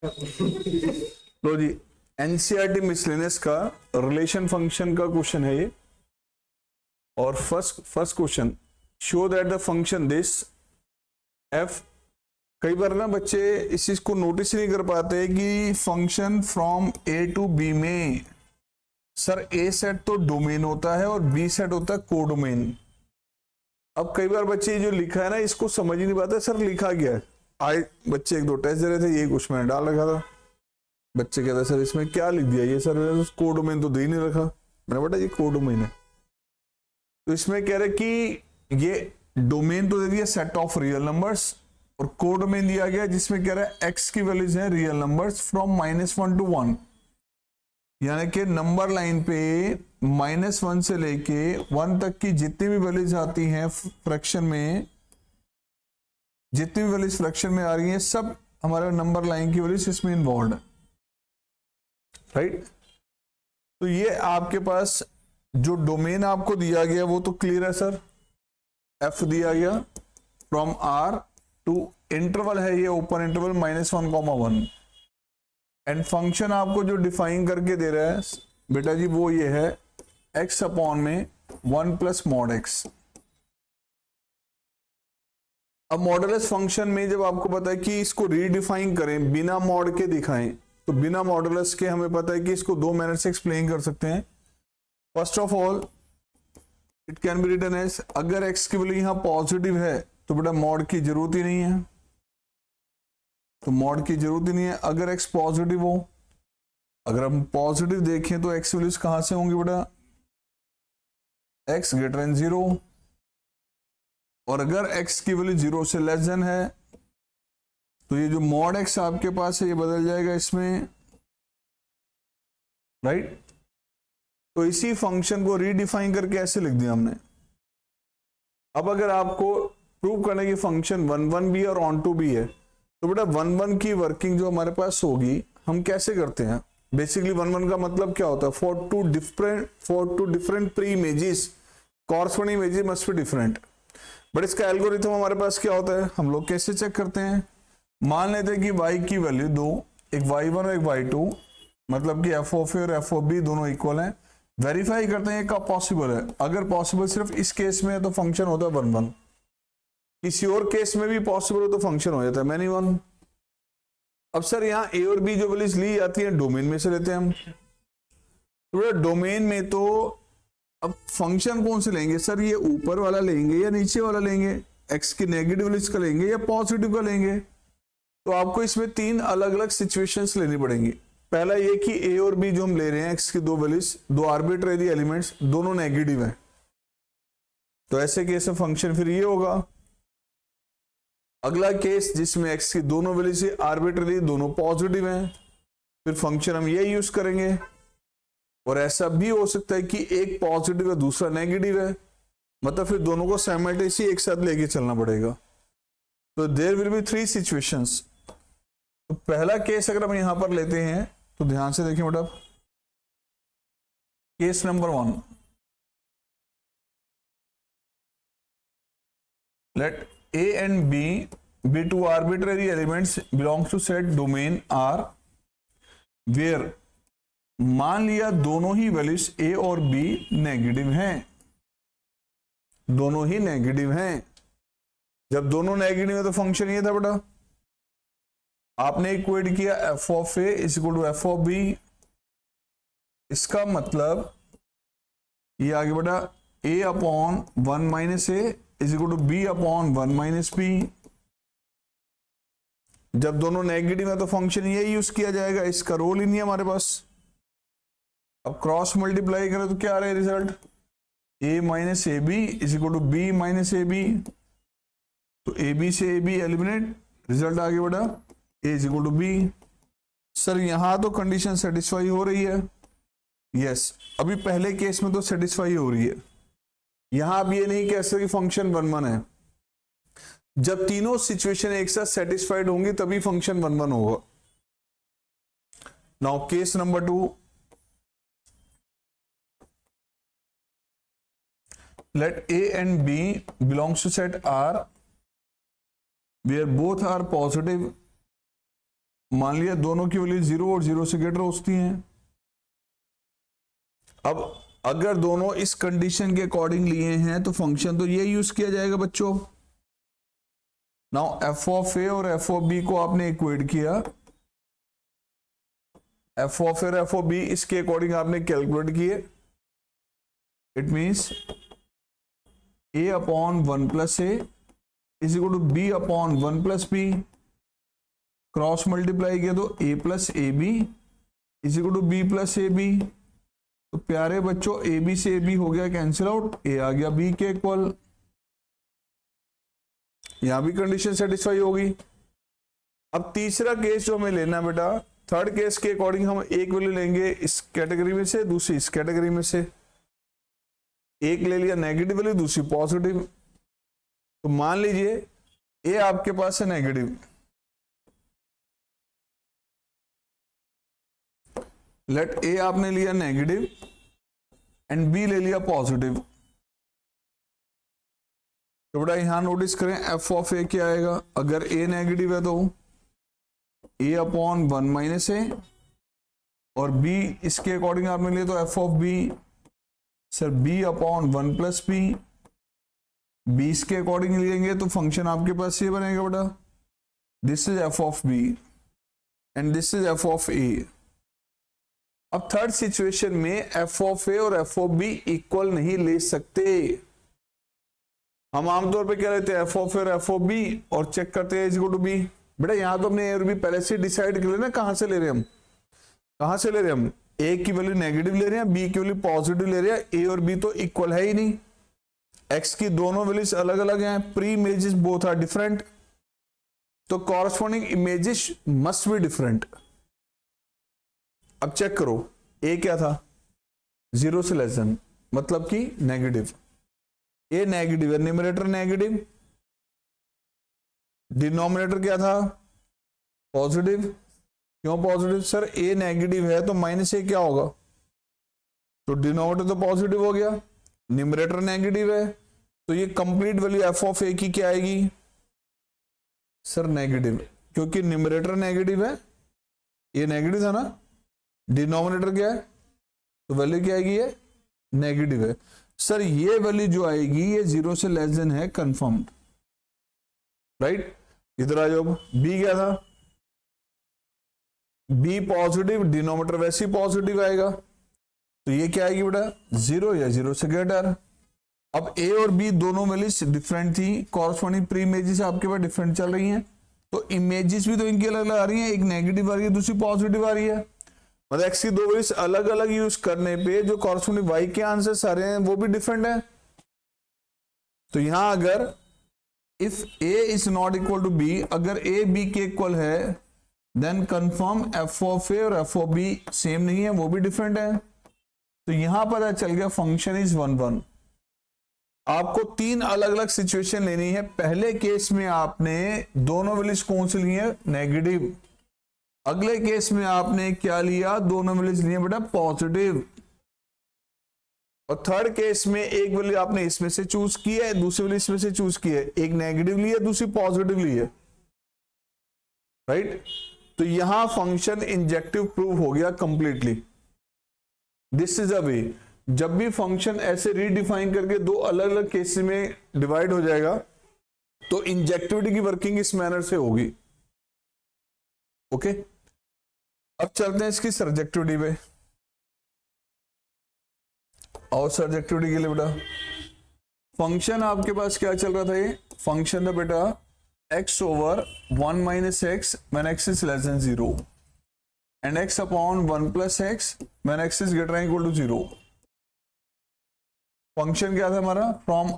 लो जी, NCERT miscellaneous का relation function का question है ये। और first question, show that the function this F. कई बार ना बच्चे इस चीज को नोटिस नहीं कर पाते कि function from A to B में, सर ए सेट तो डोमेन होता है और बी सेट होता है कोडोमेन। अब कई बार बच्चे जो लिखा है ना इसको समझ ही नहीं पाते, सर लिखा क्या है। आए बच्चे एक दो टेस्ट दे रहे थे, यही कुछ मैंने डाल रखा था। बच्चे कहते सर इसमें क्या लिख दिया ये, सर कोडोमेन तो दे ही नहीं रखा। मैंने बेटा ये कोडोमेन है। तो इसमें कह रहे कि ये डोमेन तो दे दिया सेट ऑफ रियल नंबर्स, और कोडोमेन दिया गया जिसमें कह रहा है एक्स की वैल्यूज है रियल नंबर्स फ्रॉम -1 to 1, यानी कि नंबर लाइन पे -1 से लेके 1 तक की जितनी भी वैल्यूज आती हैं फ्रैक्शन में, जितनी भी वैल्यूज फ्रैक्शन में आ रही हैं सब हमारे नंबर लाइन की वैल्यूज इसमें इन्वॉल्व है, राइट। तो ये आपके पास जो डोमेन आपको दिया गया वो तो क्लियर है सर, एफ दिया गया फ्रॉम आर टू इंटरवल है ये ओपन इंटरवल -1, एंड फंक्शन आपको जो डिफाइन करके दे रहा है बेटा जी वो ये है x अपॉन में 1 प्लस मॉड x। अब मॉडुलस फंक्शन में जब आपको पता है कि इसको रीडिफाइन करें बिना मॉड के दिखाएं, तो बिना मॉडुलस के हमें पता है कि इसको दो मैनर से एक्सप्लेन कर सकते हैं। First of all it can be written as, अगर x की वैल्यू यहां पॉजिटिव है तो बेटा मॉड की जरूरत ही नहीं है, तो मॉड की जरूरत ही नहीं है। अगर x पॉजिटिव हो, अगर हम पॉजिटिव देखें तो x वैल्यूज कहां से होंगी बेटा, x ग्रेटर देन 0, और अगर x की वैल्यू 0 से लेस देन है तो ये जो मॉड x आपके पास है ये बदल जाएगा इसमें, राइट। तो इसी फंक्शन को रीडिफाइन करके ऐसे लिख दिया हमने। अब अगर आपको प्रूव करने की फंक्शन 1 भी और ऑन टू भी है, तो बेटा 1 की वर्किंग जो हमारे पास होगी हम कैसे करते हैं। बेसिकली 1 का मतलब क्या होता है, for two different preimages corresponding images must be different. But इसका एल्गोरिथम हमारे पास क्या होता है, हम लोग कैसे चेक करते हैं। मान लेते हैं कि y की वैल्यू दो, एक y1 और एक y2, मतलब कि f ऑफ ए और f ऑफ बी दोनों इक्वल हैं। वेरीफाई करते हैं कब पॉसिबल है। अगर पॉसिबल सिर्फ इस केस में है तो फंक्शन होता है 1, किसी और केस में भी पॉसिबल हो तो फंक्शन हो जाता है मैनी 1। अब सर यहाँ ए और बी जो वैल्यूज ली जाती है डोमेन में से लेते हैं हम, तो डोमेन में तो अब फंक्शन कौन से लेंगे सर, ये ऊपर वाला लेंगे या नीचे वाला लेंगे, एक्स की नेगेटिव वैल्यूज का लेंगे या पॉजिटिव का लेंगे। तो आपको इसमें 3 अलग अलग सिचुएशंस लेनी पड़ेंगी। पहला ये कि ए और बी जो हम ले रहे हैं एक्स की दो वैल्यूज, दो आर्बिट्रेरी एलिमेंट्स दोनों नेगेटिव हैं, तो ऐसे केस में फंक्शन फिर ये होगा। अगला केस जिसमें x की दोनों वैल्यू से आर्बिट्ररी दोनों पॉजिटिव हैं, फिर फंक्शन हम ये यूज करेंगे। और ऐसा भी हो सकता है कि एक पॉजिटिव है दूसरा नेगेटिव है, मतलब फिर दोनों को साइमल्टेनियसली एक साथ लेके चलना पड़ेगा। तो देयर विल बी 3 सिचुएशंस। तो पहला केस अगर हम यहां पर लेते हैं तो ध्यान से देखिए बेटा, case number 1, let A and B be two arbitrary elements belongs to set domain R, where मान लिया दोनों ही वैल्यूज A और B नेगेटिव हैं, दोनों ही नेगेटिव हैं। जब दोनों नेगेटिव है तो फंक्शन ये था बेटा, आपने इक्वेट किया f of A is equal to f of B। इसका मतलब ये आगे बेटा A upon 1 minus A is equal to B upon 1 minus B. जब दोनों नेगेटिव है तो फंक्शन ये यूज किया जाएगा, इसका रोल ही नहीं है हमारे पास। अब क्रॉस मल्टीप्लाई करें तो क्या आ रहा है result, a minus A B is equal to B minus A B. तो ए बी से ए बी एलिमिनेट, रिजल्ट आ गया बेटा a is equal to B. Sir यहां तो कंडीशन सेटिस्फाई हो रही है, यस अभी पहले केस में तो सेटिस्फाई हो रही है। यहां आप ये नहीं कह सकते फंक्शन 1 है, जब तीनों सिचुएशन एक साथ सेटिस्फाइड होंगी तभी फंक्शन 1 होगा। Now case number 2, let A and B belongs to set R where both are positive मान लिया दोनों की वैल्यू 0 और 0 से ग्रेटर होती हैं। अब अगर दोनों इस कंडीशन के अकॉर्डिंग लिए हैं तो फंक्शन तो ये यूज किया जाएगा बच्चों। नाउ एफ ऑफ ए और एफ ऑफ बी को आपने इक्वेट किया, एफ ऑफ ए और एफ ऑफ बी इसके अकॉर्डिंग आपने कैलकुलेट किए। It means a upon 1 plus A is equal to B upon 1 plus B, cross multiply किया तो a plus A B is equal to B plus A B. तो प्यारे बच्चों ए B से A B हो गया कैंसिल आउट, a आ गया b के इक्वल। यहां भी कंडीशन सेटिस्फाई होगी। अब तीसरा केस जो हमें लेना बेटा, थर्ड केस के अकॉर्डिंग हम एक वैल्यू लेंगे इस कैटेगरी में से, दूसरी इस कैटेगरी में से। एक ले लिया नेगेटिव वैल्यू, दूसरी पॉजिटिव। तो मान लीजिए ए आपके पास है नेगेटिव, लेट ए आपने लिया नेगेटिव एंड बी ले लिया पॉजिटिव। तो बेटा यहां नोटिस करें एफ ऑफ ए क्या आएगा, अगर ए नेगेटिव है तो ए अपॉन 1 माइनस ए, और बी इसके अकॉर्डिंग आपने लिया तो F of B sir B upon 1 plus B. B इसके अकॉर्डिंग लेंगे तो फंक्शन आपके पास ये बनेगा बेटा, this is F of B and this is F of A. अब थर्ड सिचुएशन में एफ ऑफ ए और एफ ऑफ बी इक्वल नहीं ले सकते। हम आमतौर पे क्या लेते हैं एफ ऑफ ए और एफ ऑफ बी और चेक करते हैं इज इक्वल टू बी। बेटा यहां तो हमने ए और बी पहले से डिसाइड कर लेना, कहां से ले रहे हैं हम, कहां से ले रहे हैं हम, ए की वैल्यू नेगेटिव ले रहे हैं, बी की वैल्यू पॉजिटिव ले रहे हैं। ए और बी तो इक्वल है ही नहीं, एक्स की दोनों वैल्यूज अलग अलग हैं, pre images both are different, तो corresponding images must be different. अब चेक करो ए क्या था, 0 से लेस देन, मतलब कि नेगेटिव। ए नेगेटिव है, न्यूमरेटर नेगेटिव, डिनोमिनेटर क्या था पॉजिटिव। क्यों पॉजिटिव सर, ए नेगेटिव है तो माइनस ए क्या होगा, तो डिनोमिनेटर तो पॉजिटिव हो गया, न्यूमरेटर नेगेटिव है, तो ये कंप्लीट वैल्यू एफ ऑफ ए की क्या आएगी सर नेगेटिव, क्योंकि न्यूमरेटर नेगेटिव है, ये नेगेटिव था ना, डिनोमिनेटर क्या है तो वैल्यू क्या आएगी, ये नेगेटिव है। सर ये वैल्यू जो आएगी ये 0 से लेस देन है, कंफर्म, राइट। इधर आ जाओ, बी क्या था, बी पॉजिटिव, डिनोमिनेटर वैसे ही पॉजिटिव आएगा, तो ये क्या आएगी बेटा 0 या 0 से ग्रेटर। अब ए और बी दोनों वैल्यूज डिफरेंट थी, कॉरस्पॉन्डिंग प्री इमेजेस आपके पास डिफरेंट चल रही हैं, तो इमेजेस भी तो इनकी अलग अलग आ रही हैं, एक नेगेटिव आ रही है दूसरी पॉजिटिव आ रही है, मतलब एक्स की दो वैल्यूज अलग अलग यूज करने पे जो कॉरस्पॉन्डिंग वाई के आंसर्स आ रहे हैं वो भी डिफरेंट है। तो यहां अगर if A is not equal to B, अगर ए बी के इक्वल है then confirm F of A और एफ ऑफ बी सेम नहीं है, वो भी डिफरेंट है। तो यहां पता चल गया फंक्शन इज 1 1। आपको 3 अलग अलग सिचुएशन लेनी है। पहले केस में आपने दोनों वैल्यूज कौन सी ली है नेगेटिव, अगले केस में आपने क्या लिया, दोनों वैल्यूज लिए बेटा पॉजिटिव, और थर्ड केस में एक वैल्यू आपने इसमें से चूज की है, दूसरी वैल्यू इसमें से चूज की है, एक नेगेटिव ली है दूसरी पॉजिटिव ली है, राइट। तो यहां फंक्शन इंजेक्टिव प्रूव हो गया कंप्लीटली। दिस इज अ वे, जब भी फंक्शन ऐसे रीडिफाइन करके दो अलग अलग केसेस में डिवाइड हो जाएगा तो इंजेक्टिविटी की वर्किंग इस मैनर से होगी। ओके, अब चलते हैं इसकी सर्जेक्टिविटी पे। और सर्जेक्टिविटी के लिए बेटा फंक्शन आपके पास क्या चल रहा था, ये फंक्शन था बेटा x over 1 minus X when x is less than 0 and x upon 1 plus X when x is greater than equal to 0। Function क्या था हमारा, फ्रॉम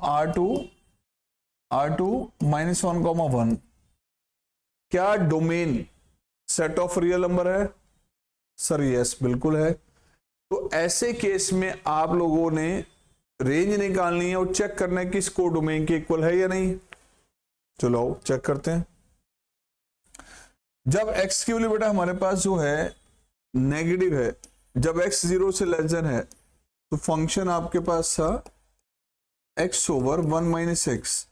R2 माइनस 1, 1। क्या domain set of real number है sir, yes बिल्कुल है। तो ऐसे case में आप लोगों ने रेंज निकालनी है और चेक करना है कि इसको डोमेन के इक्वल है या नहीं। चलो चेक करते हैं। जब x की वैल्यू बेटा हमारे पास जो है नेगेटिव है, जब x 0 से लेस देन है तो फंक्शन आपके पास था x ओवर 1 माइनस एक्स,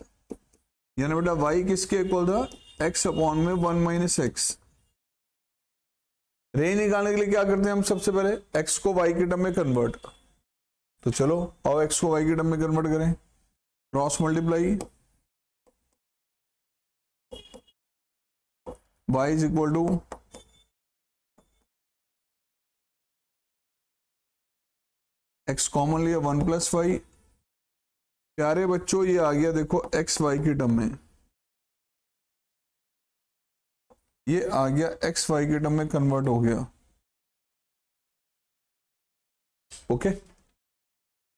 यानी बेटा y किसके इक्वल था, x अपॉन में 1 माइनस एक्स। रेंज निकालने के लिए क्या करते हैं हम, सबसे पहले x को y के टर्म में कन्वर्ट। तो चलो आओ x को y के टर्म में कन्वर्ट करें। Cross multiply y is equal to x common लिया 1 प्लस वाई। प्यारे बच्चों ये आ गया देखो x y के टर्म में, ये आ गया x y के टर्म में कन्वर्ट हो गया। ओके,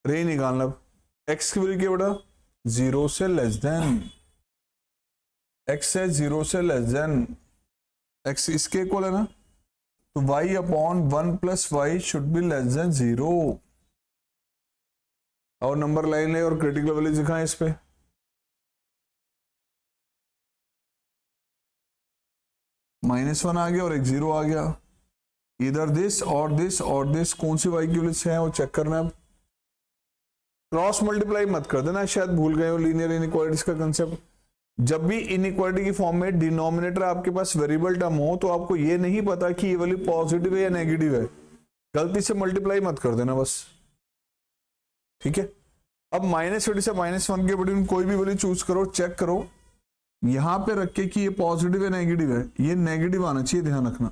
रेंज निकालना। x की वैल्यू क्या बेटा, 0 से लेस देन, x है 0 से लेस देन, x इसके इक्वल है ना, तो y upon 1 plus why should be less than 0। और नंबर लाइन है और क्रिटिकल वैल्यू दिखाएं इस पे। -1 आ गया और एक 0 आ गया। इधर दिस और दिस और दिस, कौन सी वाई की वैल्यू है वो चेक करना है। क्रॉस मल्टीप्लाई मत कर देना, शायद भूल गए हो लीनियर इनइक्वालिटीज का कंसेप्ट। जब भी इनइक्वालिटी की फॉर्म में डिनोमिनेटर आपके पास वेरिएबल टर्म हो तो आपको ये नहीं पता कि ये वैल्यू पॉजिटिव है या नेगेटिव है, गलती से मल्टीप्लाई मत कर देना बस, ठीक है। अब -20 से -1 के बिटवीन कोई भी वैल्यू चूज करो, चेक करो, यहां पे रख के कि ये पॉजिटिव है नेगेटिव है, ये नेगेटिव आना चाहिए, ध्यान रखना।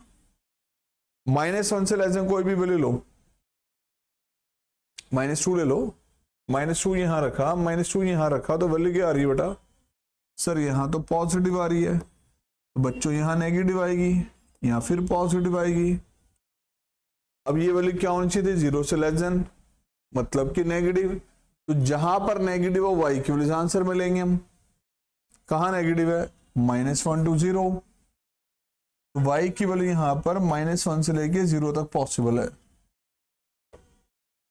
-1 से लेस देन कोई भी वैल्यू लो, -2 ले लो, -2 यहां रखा, -2 यहां रखा, तो वैल्यू क्या आ रही है बेटा, सर यहां तो पॉजिटिव आ रही है, तो बच्चों यहां नेगेटिव आएगी, यहां फिर पॉजिटिव आएगी। अब ये वैल्यू क्या होनी चाहिए थी, 0 से लेस देन, मतलब कि नेगेटिव। तो जहां पर नेगेटिव हो y की वैल्यू आंसर में लेंगे हम। कहां नेगेटिव है, -1 to 0, तो y की वैल्यू यहां पर -1 से लेके 0 तक पॉसिबल है,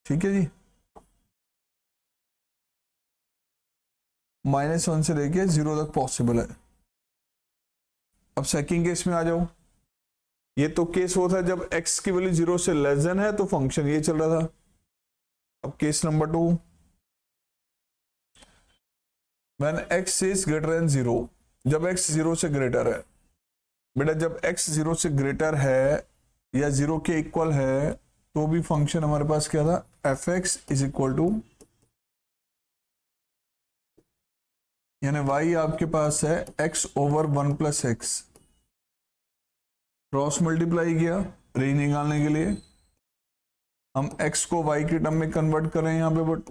ठीक है जी। -1 से लेके 0 तक पॉसिबल है। अब सेकंड केस में आ जाओ। ये तो केस होता है जब x की वैल्यू 0 से लेस देन है, तो फंक्शन ये चल रहा था। अब case number 2, when x is greater than 0, जब x 0 से ग्रेटर है, बेटा जब x 0 से ग्रेटर है या 0 के इक्वल है तो भी फंक्शन हमारे पास क्या था, f(x) इज इक्वल टू, यानी y आपके पास है x over 1 plus x. Cross multiply किया रेंज निकालने के लिए, हम x को y के टर्म में कन्वर्ट कर रहे हैं यहां पे, बट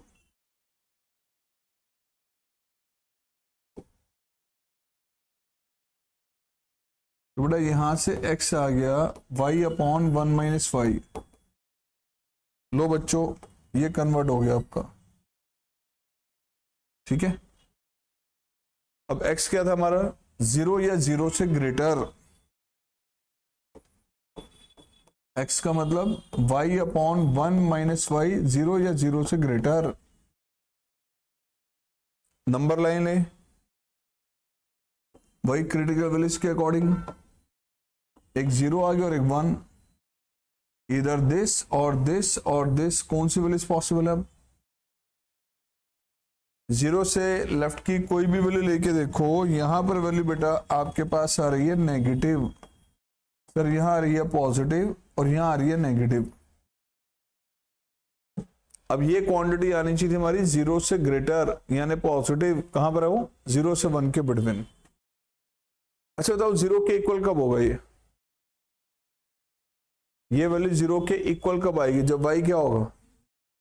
तो बेटा यहां से x आ गया y अपॉन 1 माइनस वाई। लो बच्चों ये कन्वर्ट हो गया आपका, ठीक है। अब x क्या था हमारा, 0 या 0 से ग्रेटर, x का मतलब y अपॉन 1 माइनस वाई, 0 या 0 से ग्रेटर। नंबर लाइन है वही क्रिटिकल वैल्यूज के अकॉर्डिंग, एक 0 आ गया और एक 1, इधर दिस और दिस और दिस, कौन सी वैल्यूज पॉसिबल है। अब 0 से लेफ्ट की कोई भी वैल्यू लेके देखो, यहां पर वैल्यू बेटा आपके पास आ रही है नेगेटिव, सर यहां आ रही है पॉजिटिव और यहां आ रही है नेगेटिव। अब ये क्वांटिटी आनी चाहिए थी हमारी 0 से ग्रेटर, यानी पॉजिटिव, कहां पर है वो, 0 से 1 के बिटवीन। अच्छा बताओ 0 के इक्वल कब होगा, ये वैल्यू 0 के इक्वल कब आएगी, जब y क्या होगा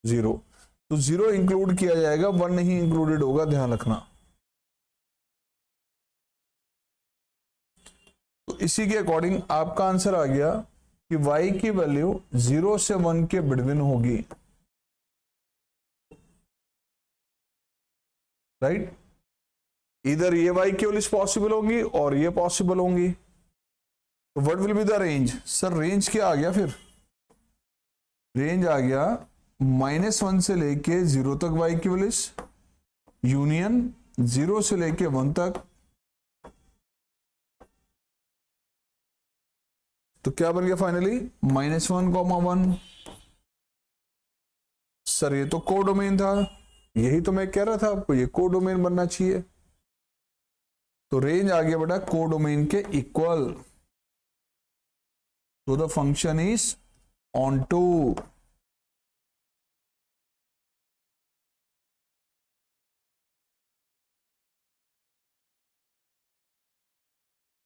0, तो 0 इंक्लूड किया जाएगा, 1 नहीं इंक्लूडेड होगा, ध्यान रखना। तो इसी के अकॉर्डिंग आपका आंसर आ गया कि y की वैल्यू 0 से 1 के बिटवीन होगी, राइट। इधर ये y की वैल्यूज पॉसिबल होंगी और ये पॉसिबल होंगी, तो what will be the range, sir range क्या आ गया, फिर रेंज आ गया -1 से लेके 0 तक y की वैल्यूज, यूनियन 0 से लेके 1 तक। तो क्या बन गया फाइनली, -1, 1। सर ये तो कोडोमेन था, यही तो मैं कह रहा था आपको, ये कोडोमेन बनना चाहिए। तो रेंज आ गया बेटा कोडोमेन के equal. So the function is onto